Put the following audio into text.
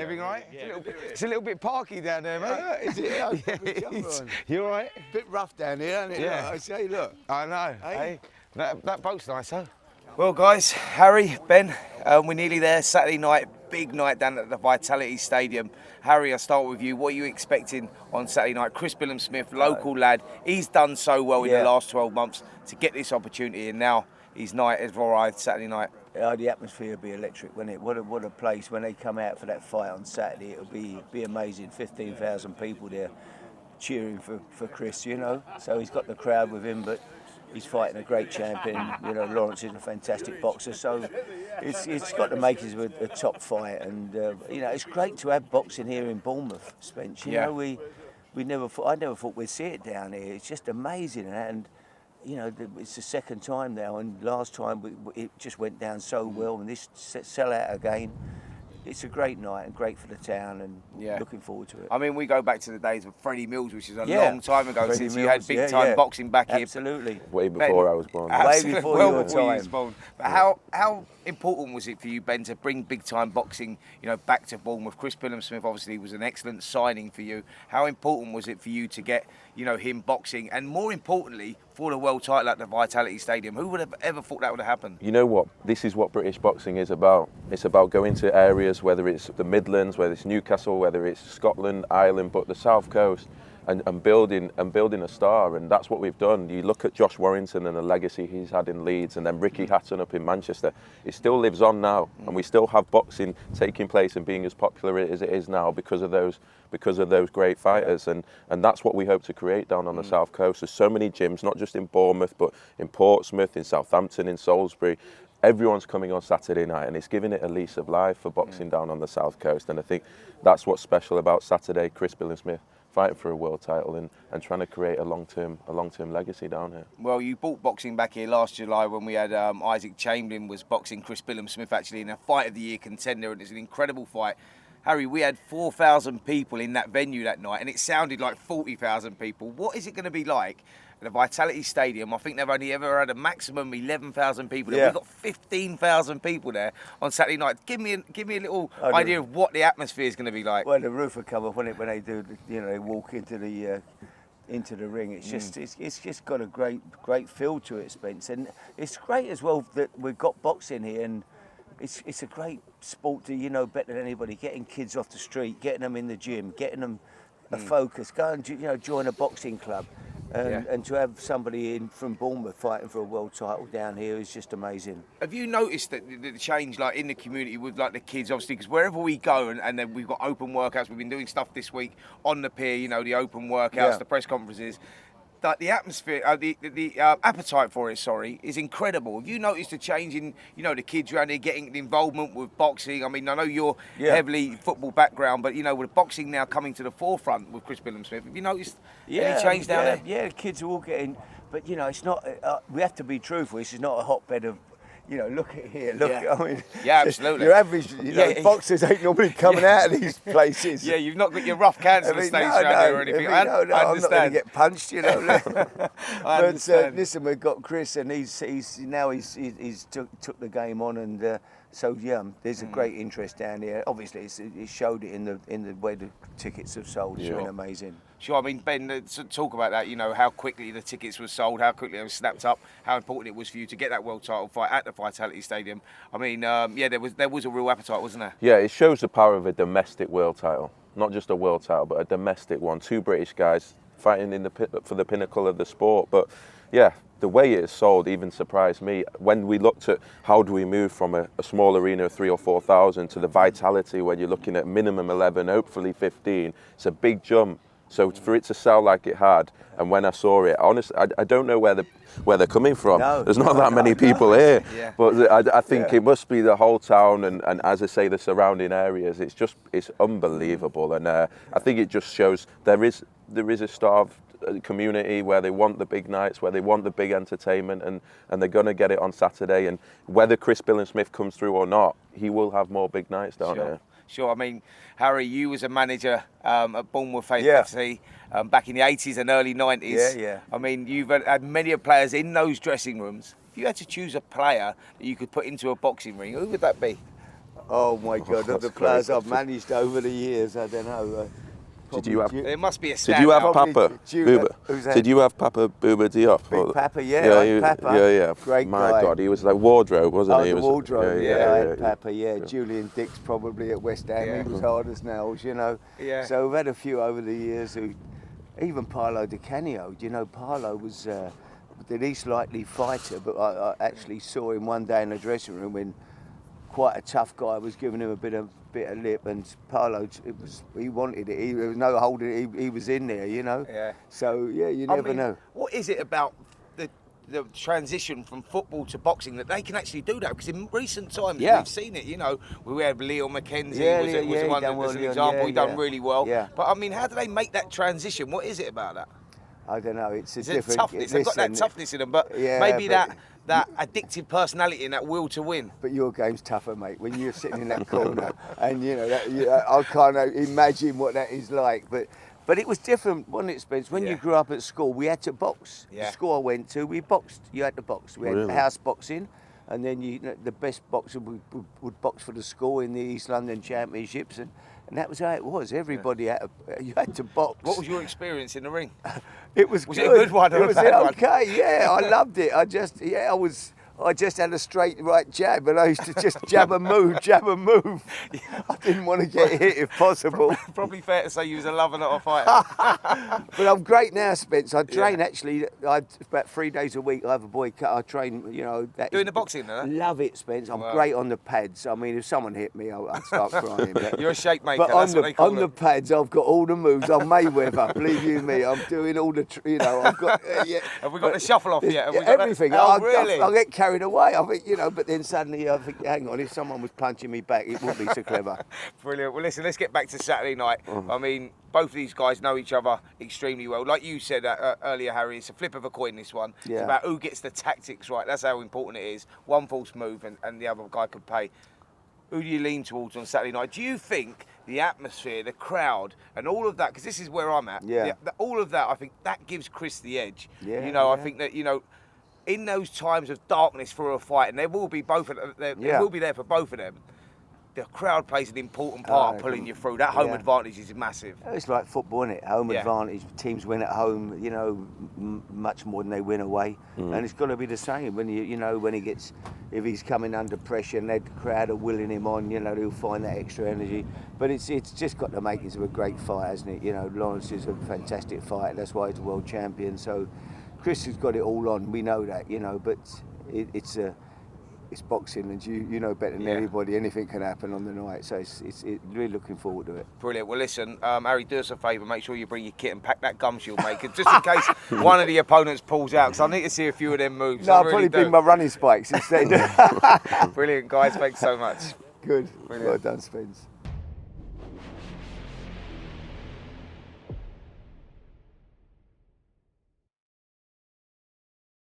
Everything all right? Yeah. It's a little bit parky down there, mate. Is it? Yeah, you all right? Bit rough down here, isn't it? Yeah. Look, I say, look. I know. Hey? Hey, that boat's nice, huh? Well, guys, Harry, Ben, we're nearly there. Saturday night, big night down at the Vitality Stadium. Harry, I'll start with you. What are you expecting on Saturday night? Chris Billam-Smith, local lad. He's done so well in the last 12 months to get this opportunity, and now his night has arrived Saturday night. Yeah, the atmosphere will be electric, won't it? What a place. When they come out for that fight on Saturday, it'll be amazing. 15,000 people there cheering for Chris, you know. So he's got the crowd with him, but he's fighting a great champion. You know, Lawrence is a fantastic boxer, so it's got the makings of a top fight. And you know, it's great to have boxing here in Bournemouth, Spence. You know, I never thought we'd see it down here. It's just amazing, and you know, it's the second time now, and last time it just went down so well, and this sell out again. It's a great night and great for the town, and looking forward to it. I mean, we go back to the days of Freddie Mills, which is a long time ago Freddie since Mills, you had big-time boxing back here. Absolutely. Way before I was born. Way before your time. Born. But how important was it for you, Ben, to bring big-time boxing, you know, back to Bournemouth? Chris Billam-Smith obviously was an excellent signing for you. How important was it for you to get, you know, him boxing, and more importantly, for the world title at the Vitality Stadium? Who would have ever thought that would have happened? You know what? This is what British boxing is about. It's about going to areas, whether it's the Midlands, whether it's Newcastle, whether it's Scotland, Ireland, but the South Coast, and building a star, and that's what we've done. You look at Josh Warrington and the legacy he's had in Leeds, and then Ricky Hatton up in Manchester. It still lives on now, and we still have boxing taking place and being as popular as it is now because of those great fighters, and that's what we hope to create down on the South Coast. There's so many gyms, not just in Bournemouth, but in Portsmouth, in Southampton, in Salisbury. Everyone's coming on Saturday night, and it's giving it a lease of life for boxing down on the South Coast, and I think that's what's special about Saturday. Chris Billam-Smith fighting for a world title and trying to create a long-term legacy down here. Well, you brought boxing back here last July when we had Isaac Chamberlain was boxing Chris Billam-Smith actually in a Fight of the Year contender, and it's an incredible fight. Harry, we had 4,000 people in that venue that night, and it sounded like 40,000 people. What is it going to be like at the Vitality Stadium? I think they've only ever had a maximum 11,000 people there. Yeah. We've got 15,000 people there on Saturday night. Give me a little idea of what the atmosphere is going to be like. Well, the roof will come up when they do, you know, they walk into the ring. It's just it's just got a great feel to it, Spence, and it's great as well that we've got boxing here, and it's a great sport to, you know, better than anybody. Getting kids off the street, getting them in the gym, getting them a focus. Go and, you know, join a boxing club, and to have somebody in from Bournemouth fighting for a world title down here is just amazing. Have you noticed that the change, like in the community with like the kids, obviously, because wherever we go, and then we've got open workouts. We've been doing stuff this week on the pier, you know, the open workouts, the press conferences. That the atmosphere, the appetite for it, is incredible. Have you noticed a change in, you know, the kids around here getting the involvement with boxing? I mean, I know you're heavily football background, but you know, with boxing now coming to the forefront with Chris Billam-Smith, have you noticed any change down there? Yeah, the kids are all getting, but you know, it's not. We have to be truthful. This is not a hotbed of. You know, look at here. Look, I mean, absolutely. Your average, boxers ain't normally coming out of these places. Yeah, you've not got your rough cancer stage around here or anything. I understand. I'm not going to get punched, you know. I understand. Listen, we've got Chris, and he's took the game on, and so there's a great interest down here. Obviously, it showed it in the way the tickets have sold. It's been amazing. Sure, I mean, Ben, talk about that, you know, how quickly the tickets were sold, how quickly they were snapped up, how important it was for you to get that world title fight at the Vitality Stadium. I mean, there was a real appetite, wasn't there? Yeah, it shows the power of a domestic world title. Not just a world title, but a domestic one. Two British guys fighting for the pinnacle of the sport. But yeah, the way it is sold even surprised me. When we looked at how do we move from a small arena of 3,000 or 4,000 to the Vitality, where you're looking at minimum 11, hopefully 15, it's a big jump. So for it to sell like it had, and when I saw it, honestly, I don't know where they're coming from. There's not that many people here, but I think it must be the whole town, and as I say, the surrounding areas. It's unbelievable, and I think it just shows there is a starved community where they want the big nights, where they want the big entertainment, and they're going to get it on Saturday. And whether Chris Billam-Smith comes through or not, he will have more big nights down here. Sure. I mean, Harry, you was a manager at Bournemouth FC back in the 80s and early 90s. Yeah. I mean, you've had many players in those dressing rooms. If you had to choose a player that you could put into a boxing ring, who would that be? Oh my God, that's the players crazy. I've managed over the years, I don't know. Did you have? It must be a Did you have standout. Papa Who's Bouba? that? Did you have Papa Bouba Diop? Big Papa, yeah, I had Papa. Yeah. Great My guy. God, he was like wardrobe, wasn't Oh, he? the was, wardrobe, I had Papa, yeah. Julian Dix probably at West Ham, Yeah. he was hard as nails, you know. Yeah. So we've had a few over the years who, even Paolo Di Canio, you know, Paolo was the least likely fighter, but I actually saw him one day in the dressing room when quite a tough guy was giving him a bit of lip, and Paolo, he wanted it. There was no holding it. He was in there, you know. Yeah. So yeah, you never know. What is it about the transition from football to boxing that they can actually do that? Because in recent times we've seen it. You know, we had Leo McKenzie was one as an example. He done really well. Yeah. But I mean, how do they make that transition? What is it about that? I don't know. It's a Is different. it toughness? They've got that toughness in them, but maybe that addictive personality and that will to win. But your game's tougher, mate. When you're sitting in that corner, and you know, I can't imagine what that is like. But it was different, wasn't it, Spence? When you grew up at school, we had to box. Yeah. The school I went to, we boxed. You had to box. We had Really? house boxing, and then the best boxer would box for the school in the East London Championships, and that was how it was. Everybody you had to box. What was your experience in the ring? It was Was good. it a good one or It was a bad one? okay. Yeah, I loved it. I just had a straight right jab, and I used to just jab and move. I didn't want to get hit if possible. Probably fair to say you was a lover, not a fighter. But I'm great now, Spence. I train actually. About 3 days a week. I have a boy cut. I train. You know. Doing the boxing, huh? Love it, Spence. I'm Wow. great on the pads. I mean, if someone hit me, I'd start crying. But, You're a shape maker. but That's what they call on the it. pads, I've got all the moves. I'm Mayweather. Believe you me, I'm doing all the. I've got. Have we got the shuffle off yet? Have we got Everything. That? Oh, really? I get carried away. I think, but then suddenly I think, hang on, if someone was punching me back, it wouldn't be so clever. Brilliant. Well, listen, let's get back to Saturday night. I mean, both of these guys know each other extremely well. Like you said earlier, Harry, it's a flip of a coin, this one. Yeah. It's about who gets the tactics right. That's how important it is. One false move and the other guy could pay. Who do you lean towards on Saturday night? Do you think the atmosphere, the crowd, and all of that, because this is where I'm at, all of that, I think that gives Chris the edge. Yeah, I think that, in those times of darkness for a fight, and there will be there will be there for both of them, the crowd plays an important part of pulling you through. That home advantage is massive. It's like football, isn't it? Home advantage. Teams win at home, much more than they win away. And it's got to be the same when if he's coming under pressure and the crowd are willing him on, he'll find that extra energy. But it's just got the makings of a great fight, hasn't it? Lawrence is a fantastic fighter. That's why he's a world champion. So Chris has got it all on. We know that, but it's boxing, and you know better than anybody. Anything can happen on the night, so it's really looking forward to it. Brilliant. Well, listen, Harry, do us a favour. Make sure you bring your kit and pack that gum shield, mate, 'cause just in case one of the opponents pulls out, because I need to see a few of them moves. No, I'll probably bring my running spikes instead. Brilliant, guys. Thanks so much. Good. Brilliant. Well done, Spence.